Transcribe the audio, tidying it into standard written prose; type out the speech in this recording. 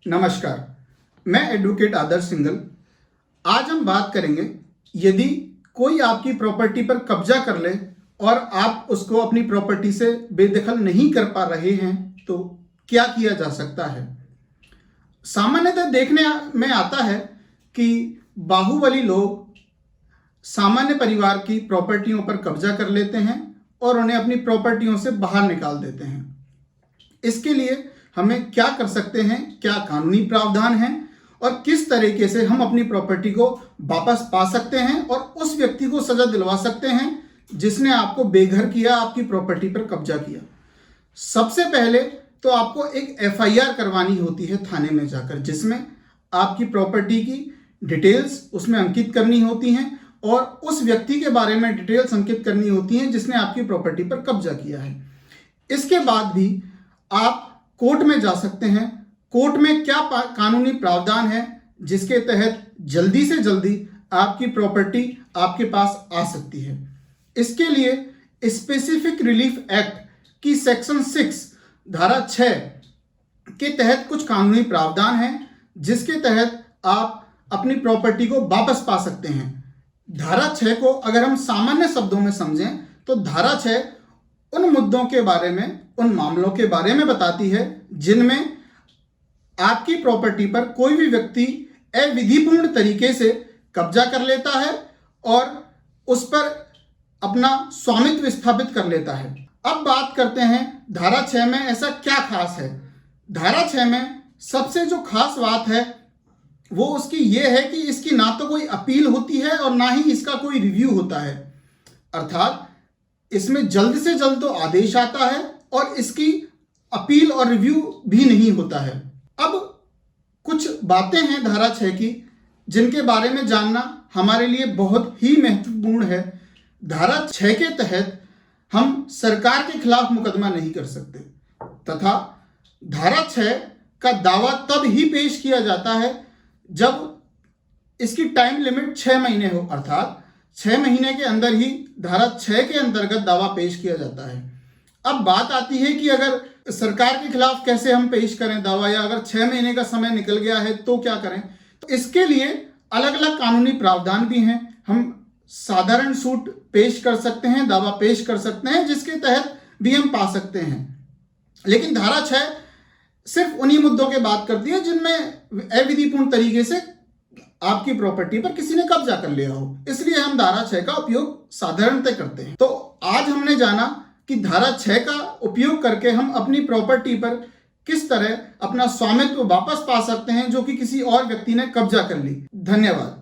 नमस्कार, मैं एडवोकेट आदर्श सिंघल। आज हम बात करेंगे, यदि कोई आपकी प्रॉपर्टी पर कब्जा कर ले और आप उसको अपनी प्रॉपर्टी से बेदखल नहीं कर पा रहे हैं तो क्या किया जा सकता है। सामान्यतः देखने में आता है कि बाहुबली लोग सामान्य परिवार की प्रॉपर्टियों पर कब्जा कर लेते हैं और उन्हें अपनी प्रॉपर्टियों से बाहर निकाल देते हैं। इसके लिए हमें क्या कर सकते हैं, क्या कानूनी प्रावधान है और किस तरीके से हम अपनी प्रॉपर्टी को वापस पा सकते हैं और उस व्यक्ति को सजा दिलवा सकते हैं जिसने आपको बेघर किया, आपकी प्रॉपर्टी पर कब्जा किया। सबसे पहले तो आपको एक एफआईआर करवानी होती है थाने में जाकर, जिसमें आपकी प्रॉपर्टी की डिटेल्स उसमें अंकित करनी होती हैं और उस व्यक्ति के बारे में डिटेल्स अंकित करनी होती हैं जिसने आपकी प्रॉपर्टी पर कब्जा किया है। इसके बाद भी आप कोर्ट में जा सकते हैं। कोर्ट में क्या कानूनी प्रावधान है जिसके तहत जल्दी से जल्दी आपकी प्रॉपर्टी आपके पास आ सकती है। इसके लिए स्पेसिफिक रिलीफ एक्ट की सेक्शन 6 धारा 6 के तहत कुछ कानूनी प्रावधान है जिसके तहत आप अपनी प्रॉपर्टी को वापस पा सकते हैं। धारा 6 को अगर हम सामान्य शब्दों में समझें तो धारा 6 उन मुद्दों के बारे में, उन मामलों के बारे में बताती है जिनमें आपकी प्रॉपर्टी पर कोई भी व्यक्ति अविधिपूर्ण तरीके से कब्जा कर लेता है और उस पर अपना स्वामित्व स्थापित कर लेता है। अब बात करते हैं धारा 6 में ऐसा क्या खास है। धारा 6 में सबसे जो खास बात है वो उसकी ये है कि इसकी ना तो कोई अपील होती है और ना ही इसका कोई रिव्यू होता है। अर्थात इसमें जल्द से जल्द तो आदेश आता है और इसकी अपील और रिव्यू भी नहीं होता है। अब कुछ बातें हैं धारा 6 की जिनके बारे में जानना हमारे लिए बहुत ही महत्वपूर्ण है। धारा 6 के तहत हम सरकार के खिलाफ मुकदमा नहीं कर सकते तथा धारा 6 का दावा तब ही पेश किया जाता है जब इसकी टाइम लिमिट 6 महीने हो, अर्थात 6 महीने के अंदर ही धारा 6 के अंतर्गत दावा पेश किया जाता है। अब बात आती है कि अगर सरकार के खिलाफ कैसे हम पेश करें दावा, या अगर 6 महीने का समय निकल गया है तो क्या करें। तो इसके लिए अलग अलग कानूनी प्रावधान भी हैं। हम साधारण सूट पेश कर सकते हैं, दावा पेश कर सकते हैं जिसके तहत भी हम पा सकते हैं। लेकिन धारा 6 सिर्फ उन्हीं मुद्दों की बात करती है जिनमें अविधिपूर्ण तरीके से आपकी प्रॉपर्टी पर किसी ने कब्जा कर लिया हो, इसलिए हम धारा 6 का उपयोग साधारणतः करते हैं। तो आज हमने जाना कि धारा 6 का उपयोग करके हम अपनी प्रॉपर्टी पर किस तरह अपना स्वामित्व वापस पा सकते हैं जो कि किसी और व्यक्ति ने कब्जा कर ली। धन्यवाद।